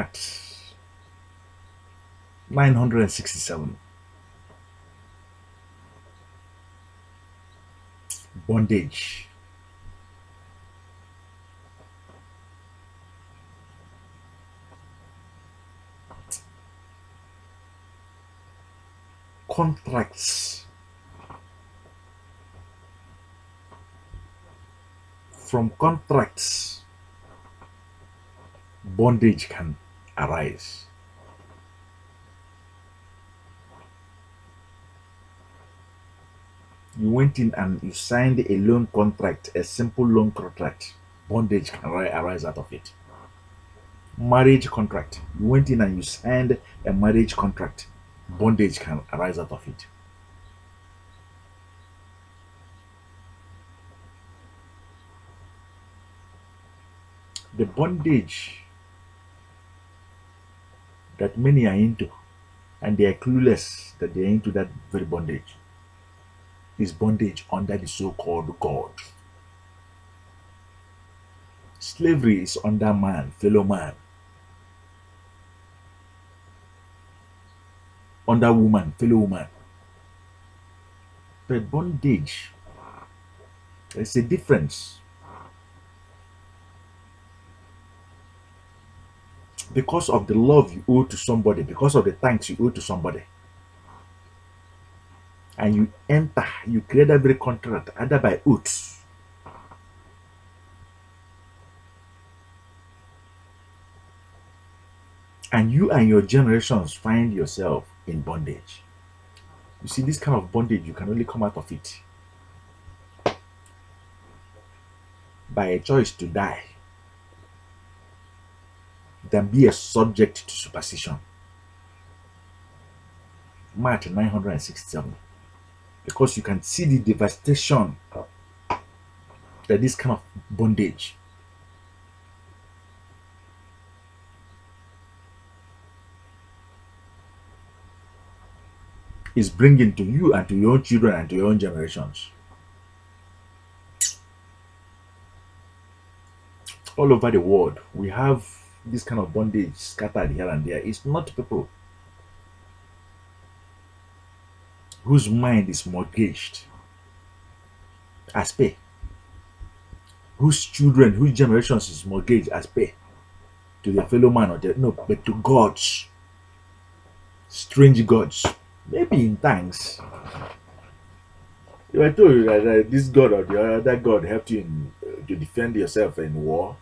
Maat 967. Bondage. Contracts. From contracts, bondage can arise. You went in and you signed a loan contract, a simple loan contract. Bondage can arise out of it. Marriage contract. You went in and you signed a marriage contract. Bondage can arise out of it. The bondage that many are into, and they are clueless that they are into that very bondage, is bondage under the so-called God. Slavery is under man, fellow man. Under woman, fellow woman. But bondage, there's a difference. Because of the love you owe to somebody, because of the thanks you owe to somebody, and you enter, you create every contract either by oath, and you and your generations find yourself in bondage. You see, this kind of bondage, you can only come out of it by a choice to die than be a subject to superstition. March 967. Because you can see the devastation that this kind of bondage is bringing to you and to your own children and to your own generations. All over the world, we have this kind of bondage scattered here and there. It's not people whose mind is mortgaged as pay, whose children, whose generations is mortgaged as pay to their fellow man, or their, no, but to gods, strange gods. Maybe in thanks, if I told you that this god or the other god helped you to defend yourself in war,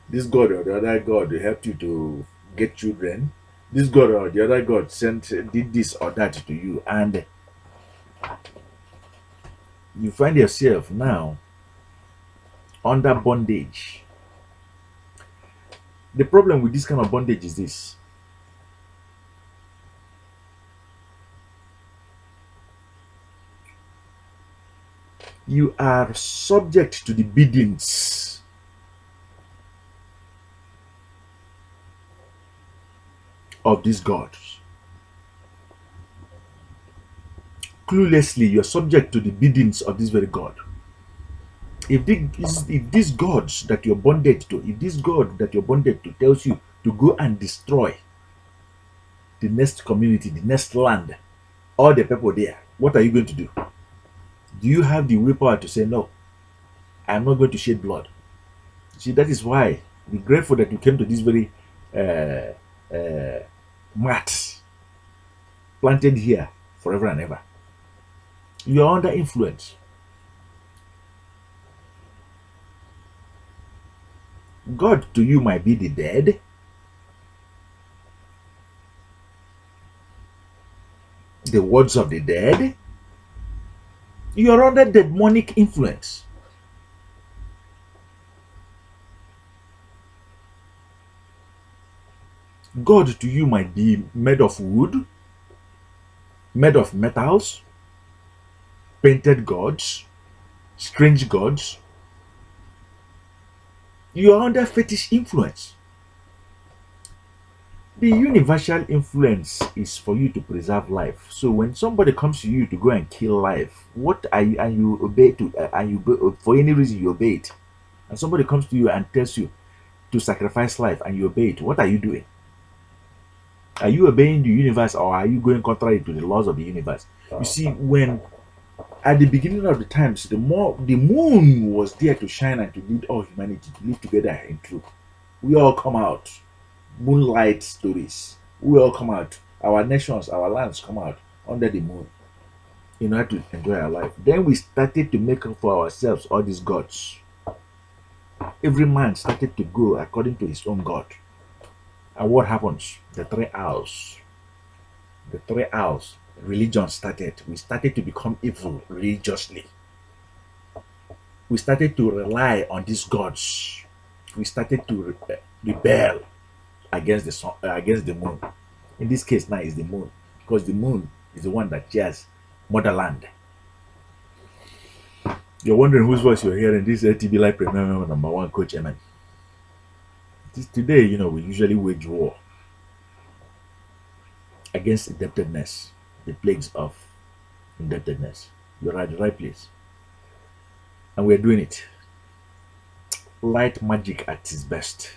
this god or the other god helped you to get children, this god or the other god did this or that to you, and you find yourself now under bondage. The problem with this kind of bondage is this: you are subject to the biddings of these gods. Cluelessly, you're subject to the biddings of this very God. If these gods that you're bonded to, if this God that you're bonded to tells you to go and destroy the next community, the next land, all the people there, what are you going to do? Do you have the willpower to say, no, I'm not going to shed blood? See, that is why we're grateful that you came to this very mat planted here forever and ever. You are under influence. God to you might be the dead. The words of the dead. You are under demonic influence. God to you might be made of wood, made of metals, painted gods, strange gods. You are under fetish influence. The universal influence is for you to preserve life. So when somebody comes to you to go and kill life, what are you, and you obey to, and you for any reason you obey it, and somebody comes to you and tells you to sacrifice life and you obey it, what are you doing? Are you obeying the universe or are you going contrary to the laws of the universe? You see, when at the beginning of the times, the moon was there to shine and to lead all humanity to live together in truth. We all come out, moonlight stories. We all come out. Our nations, our lands come out under the moon in order to enjoy our life. Then we started to make up for ourselves all these gods. Every man started to go according to his own god. And what happens? The three owls, religion started. We started to become evil religiously. We started to rely on these gods. We started to rebel against the sun, against the moon. In this case now is the moon, because the moon is the one that shares motherland. You're wondering whose voice you're hearing. This is ATB Life Premier number one, Coach Emen. Today, we usually wage war against indebtedness, the plagues of indebtedness. You're at the right place. And we're doing it. Light magic at its best.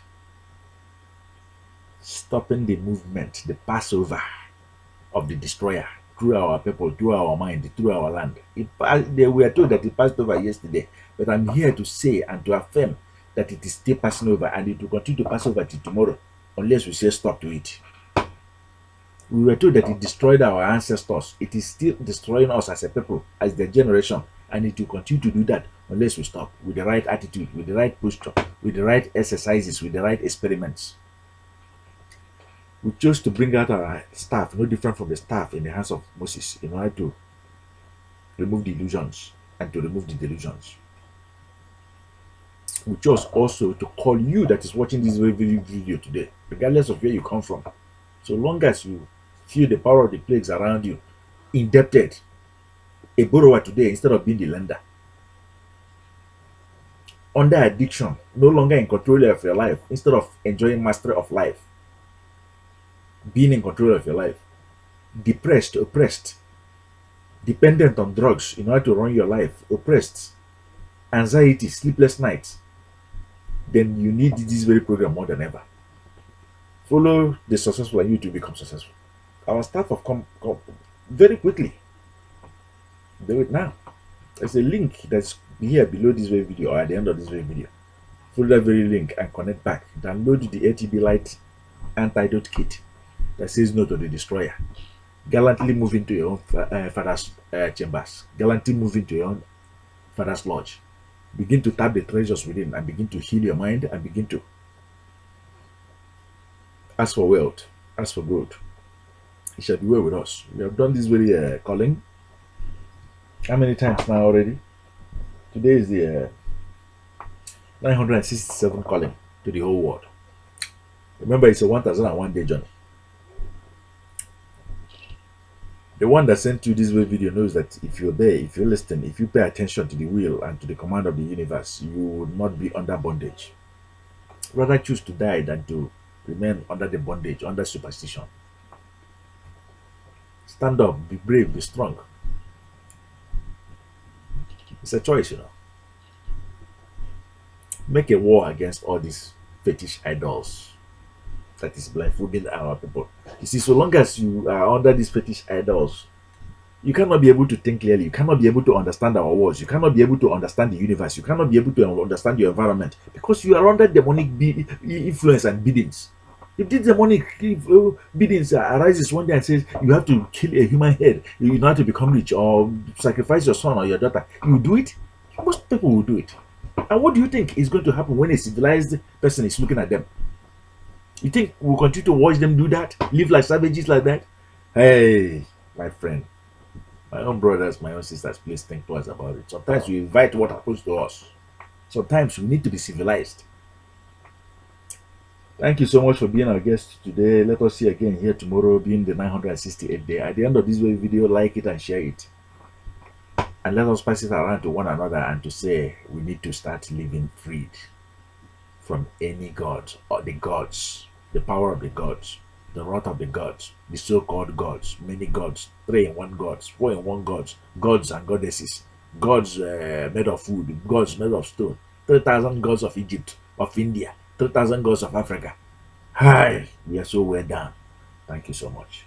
Stopping the movement, the Passover of the destroyer through our people, through our mind, through our land. We were told that it passed over yesterday, but I'm here to say and to affirm that it is still passing over and it will continue to pass over till tomorrow unless we say stop to it. We were told that it destroyed our ancestors. It is still destroying us as a people, as the generation, and it will continue to do that unless we stop with the right attitude, with the right posture, with the right exercises, with the right experiments. We chose to bring out our staff, no different from the staff in the hands of Moses, in order to remove the illusions and to remove the delusions. We chose also to call you that is watching this video today, regardless of where you come from, so long as you feel the power of the plagues around you, indebted, a borrower today instead of being the lender, under addiction, no longer in control of your life, instead of enjoying mastery of life, being in control of your life, depressed, oppressed, dependent on drugs in order to run your life, oppressed, anxiety, sleepless nights, then you need this very program more than ever. Follow the successful and you to become successful. Our staff have come very quickly. Do it now. There's a link that's here below this very video or at the end of this very video. Follow that very link and connect back. Download the ATB Light Antidote Kit that says no to the destroyer. Gallantly move into your own father's chambers. Gallantly move into your own father's lodge. Begin to tap the treasures within and begin to heal your mind and begin to ask for wealth, ask for good. It shall be well with us. We have done this very calling. How many times now already? Today is the 967 calling to the whole world. Remember, it's a 1001 day journey. The one that sent you this video knows that if you're there, if you listen, if you pay attention to the will and to the command of the universe, you will not be under bondage. Rather choose to die than to remain under the bondage, under superstition. Stand up, be brave, be strong. It's a choice, Make a war against all these fetish idols that is blindfolding our people. You see, so long as you are under these fetish idols, you cannot be able to think clearly. You cannot be able to understand our words. You cannot be able to understand the universe. You cannot be able to understand your environment because you are under demonic influence and biddings. If this demonic biddings arises one day and says you have to kill a human head, you know how to become rich or sacrifice your son or your daughter, you do it. Most people will do it. And what do you think is going to happen when a civilized person is looking at them? You think we'll continue to watch them do that? Live like savages like that? Hey, my friend, my own brothers, my own sisters, please think twice about it. Sometimes we invite what happens to us. Sometimes we need to be civilized. Thank you so much for being our guest today. Let us see again here tomorrow, being the 968th day. At the end of this video, like it and share it. And let us pass it around to one another and to say we need to start living freed from any gods or the gods, the power of the gods, the wrath of the gods, the so-called gods, many gods, 3-in-1 gods, 4-in-1 gods, gods and goddesses, gods made of wood, gods made of stone, 3,000 gods of Egypt, of India, 3,000 gods of Africa. Hi, we are so well done. Thank you so much.